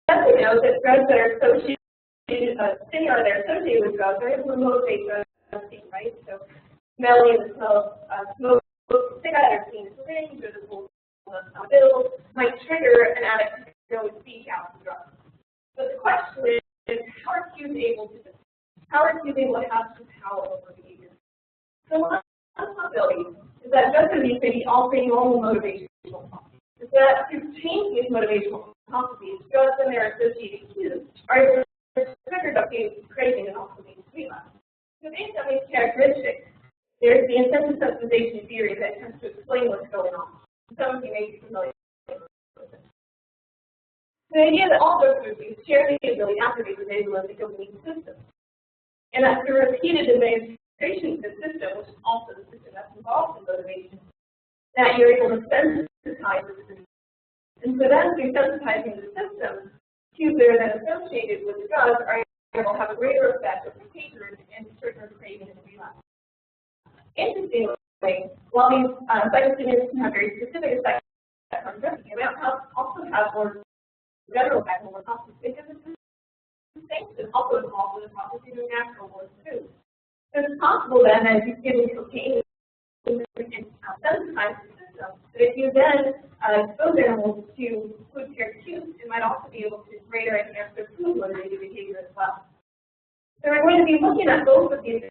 we know that drugs that are associated, stimuli that are associated with drugs are able to motivate drugs, right? So smelling the smell of smoke, cigarette, or seeing a syringe, or the pull of a bill might trigger an addict to go and seek out the drug. But the question is, how are cues able to do this? How are cues able to have some power over behavior? So one possibility is that drug abuse may be altering normal motivational processes. Is that to change these motivational processes, drugs and their associated cues are able to trigger dopamine craving and also being relapse. So based on these characteristics, there's the incentive sensitization theory that tends to explain what's going on. Some of you may be familiar with it. The idea that all drug abuse share the ability to activate the vasomotor dopamine system. And that through repeated administration of the system, which is also the system that's involved in motivation, that you're able to sensitize the system. And so then through sensitizing the system, cues that are then associated with the drugs are able to have a greater effect on behavior and trigger craving and relapse. Interestingly, while these psychostimulants can have very specific effects on drug abuse, they also have more general effects on more complex because it's things that also involved in the processing of natural words too. So it's possible then that if you give them cocaine and sensitize the system, that if you then expose animals to food paired cues, it might also be able to greater enhance their food motivated behavior as well. So we're going to be looking at both of these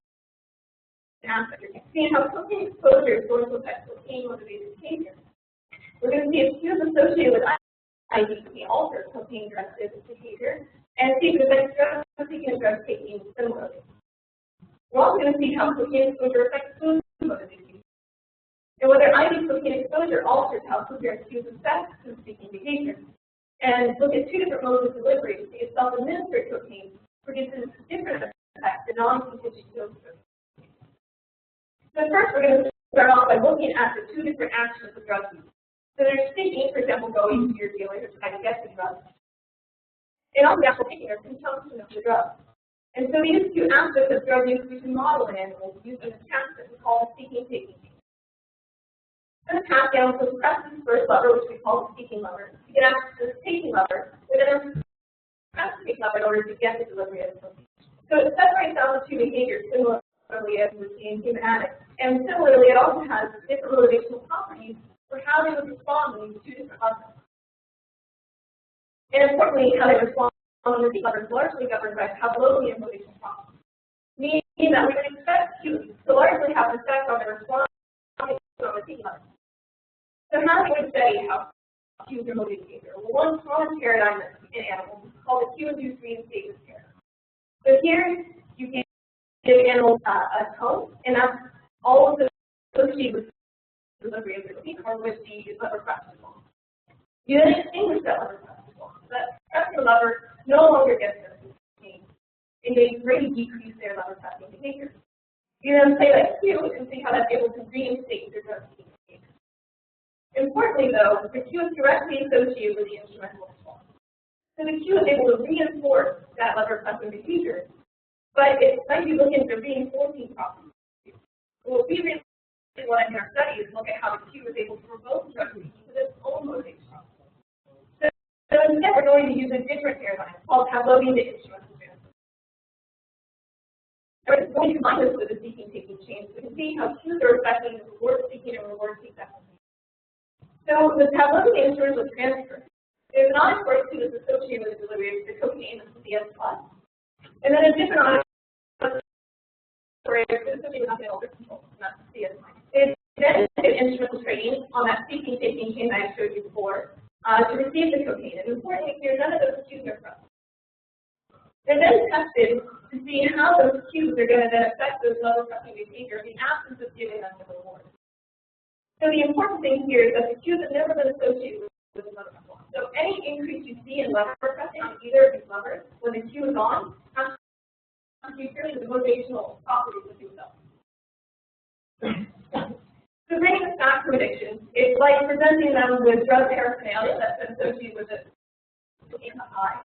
aspects, seeing how cocaine exposure is going to affect cocaine motivated behavior. We're going to see if cues associated with IDP alter cocaine directed behavior, and see if it affects drug seeking and drug taking similarly. We're also going to see how cocaine exposure affects food motivated behavior, and whether IV cocaine exposure alters how food paired cues affect food seeking behavior. And look at two different modes of delivery to see if self-administered cocaine produces different effects than non-contingent doses. So first, we're going to start off by looking at the two different actions of drug use. So there's sticking, for example, going to your dealer to try to get the drug. And also the actual taking or consumption of the drug. And so these two aspects of drug use we can model in animals using a task that we call the seeking-taking chain. This pass down to press this first lever, which we call the seeking lever, to get access to the taking lever, we then press the taking lever in order to get the delivery of the protein. So it separates out the two behaviors similarly as we see in human addicts. And similarly, it also has different motivational properties for how they would respond to these two different levers. And importantly, how they respond to these levers is largely governed by Pavlovian motivational properties, meaning that we would expect cues to largely have an effect on the response on the taking lever. So how do we study how cues are motivated behavior? Well, one common paradigm in animals is called the cue-induced reinstatement paradigm. So here, you can give animals a tone, and that's all of the associated with delivery of the protein or with the lever press response. You then extinguish that lever press response. That pressing lever no longer gets the protein, and they greatly decrease their lever pressing behavior. You then play that cue and see how that's able to reinstate their drug taking behavior. Importantly, though, the cue is directly associated with the instrumental response. So the cue is able to reinforce that lever pressing behavior, but it might be looking for reinforcing properties. What we really want in our study is look at how the cue is able to provoke drug use with its own motivation process. So instead, we're going to use a different paradigm called Pavlovian instrumental transfer. We're going to combine this with the seeking-taking chain so we can see how cues are affecting reward-seeking and reward-seeking activity. So the Pavlovian instrumental transfer, there's an auditory cue that's associated with the delivery of the cocaine and the CS+. And then a different auditory associated with the control, and that's the CS-. Then an instrumental training on that seeking-taking chain that I showed you before to receive the cocaine. And importantly here, none of those cues are present. They're then tested to see how those cues are going to then affect those level pressing behavior in the absence of giving them the reward. So the important thing here is that the cues have never been associated with the lever press. So any increase you see in lever pressing on either of these levers, when the cue is on, has to be purely the motivational properties of the cell. So bringing this back to addiction, it's like presenting them with drug paraphernalia that's associated with it in the high.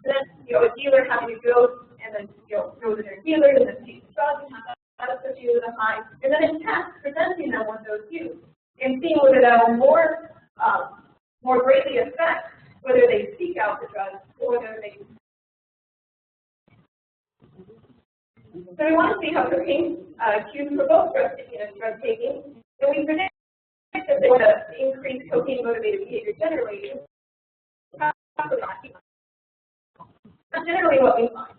Then, a dealer having to go and then, go to their dealer and then take the drug and have that associated with a high. And then in tests, presenting them with those cues and seeing whether that will more greatly affect whether they seek out the drug or whether they. So we want to see how cocaine cues for both drug taking and drug taking, and we predict that they want to increase cocaine-motivated behavior generally. Probably not. That's generally what we find.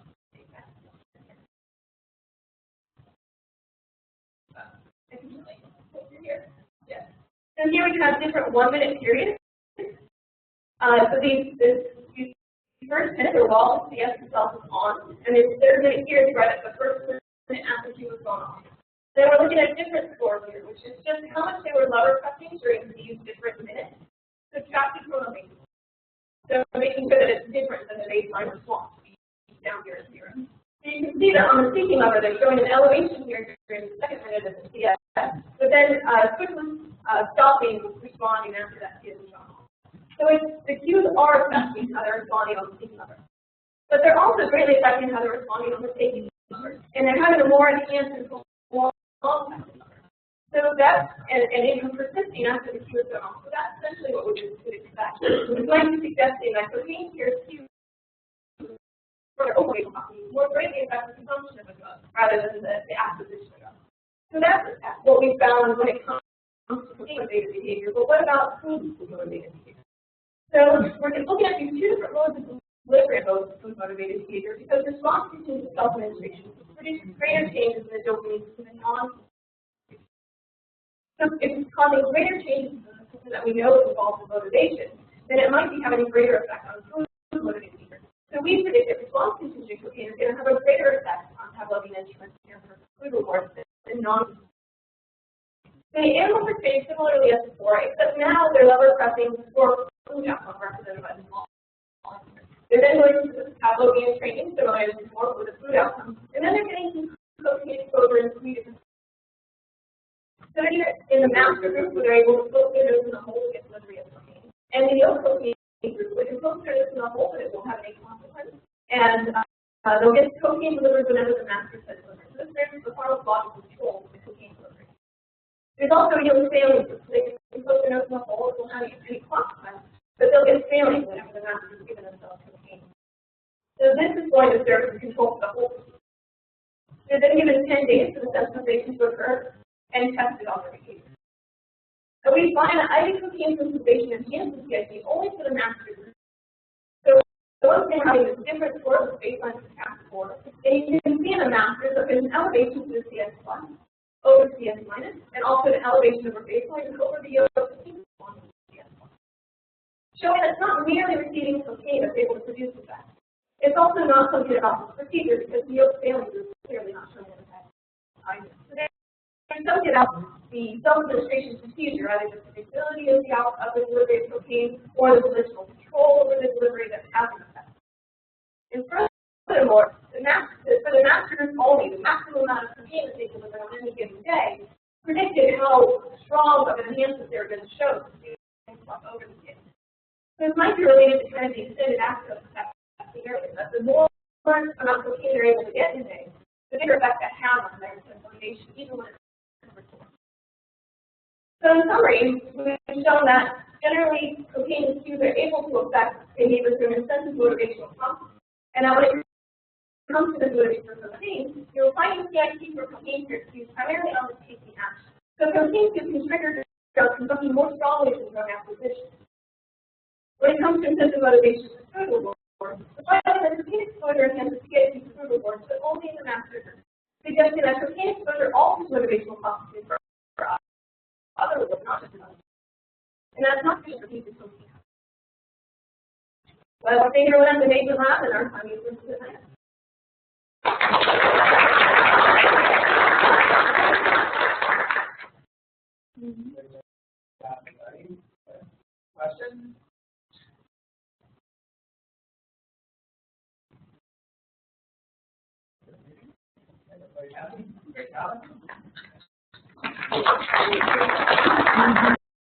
So here we have different 1-minute periods. So these first minute are while the CS itself is on, and this third minute here is right at the first minute after she was gone off. Then we're looking at different scores here, which is just how much they were lever pressing during these different minutes, subtracted from the baseline. So making sure that it's different than the baseline response down here at 0. So you can see that on the seeking lever, they're showing an elevation here during the second minute of the CS, but then quickly stopping responding after that CS is gone off. So the cues are affecting how they're responding on the seeking lever. But they're also greatly affecting how they're responding on the taking lever. And they're having a more enhanced and long effective lever. So that's, and even persisting after the cue is gone off. So that's essentially what we would expect. It's going to be suggesting that cocaine here cues for their opioid more greatly affect the consumption of a drug rather than the acquisition of a drug. So that's what we found when it comes to cocaine-motivated behavior. But what about food-motivated behavior? So we're looking at these two different modes of delivery of food-motivated behavior because response to self-administration produces greater changes in the dopamine system on. So if it's causing greater changes in the system that we know is involved in motivation, then it might be having a greater effect on food-motivated behavior. So we predict that response-contingent cocaine is going to have a greater effect on Pavlovian instruments and food rewards than non. The animals are trained similarly as before, except now they're lever pressing for food outcome represented by the small. They're then going to the Pavlovian training similar as before with the food outcome, and then they're getting some cocaine exposure in 3 different. So here in the master group, where they're able to poke their nose in the hole to get delivery of cocaine, and the no cocaine group, they can poke their nose in the hole, but it won't have any consequence, and they'll get cocaine delivered whenever the master says delivery. So this is the pharmacological control of the cocaine delivery. There's also healing failings. They can poke their nose in the hole, it won't have any consequence, but they'll get failings whenever the master is giving themselves cocaine. So this is going to serve as control for the whole procedure. They're then given 10 days for the sensitization to occur and tested on their behavior. So we find that IV cocaine sensitization enhances PID only for the master group. So once they're having this different score of baseline to task score, and you can see in the master that there's an elevation to the CS plus over CS minus, and also an elevation over baseline and over the yield of CS plus. Showing that it's not merely receiving cocaine that's able to produce effect. It's also not something about this procedure because the yield failing is clearly not showing an effect either. So there's something about the self-administration procedure, either the predictability of the delivery of cocaine or the positional control over the delivery that has an effect. And furthermore, for the master group only, the maximum amount of cocaine that they deliver on any given day predicted how strong of an enhancement they were going to show over the kid. So this might be related to kind of the extended access effect earlier, that the more amount of cocaine they're able to get in a day, the bigger effect that has on their motivation, even when it's So in summary, we've shown that generally cocaine cues are able to affect behavior through an incentive motivational process. And now when it comes to the motivation for cocaine, you'll find PID for cocaine cues primarily on the taking action. So cocaine cues can trigger drug consumption more strongly than drug acquisition. When it comes to incentive motivation for food rewards, the finding that cocaine exposure enhances PID for food rewards, but only in the master group, suggesting that cocaine exposure alters motivational processes for other rewards, not just another. And that's not sufficient for people to see. Well, I think everyone has a major lab in our time use this tonight. Questions? Great job.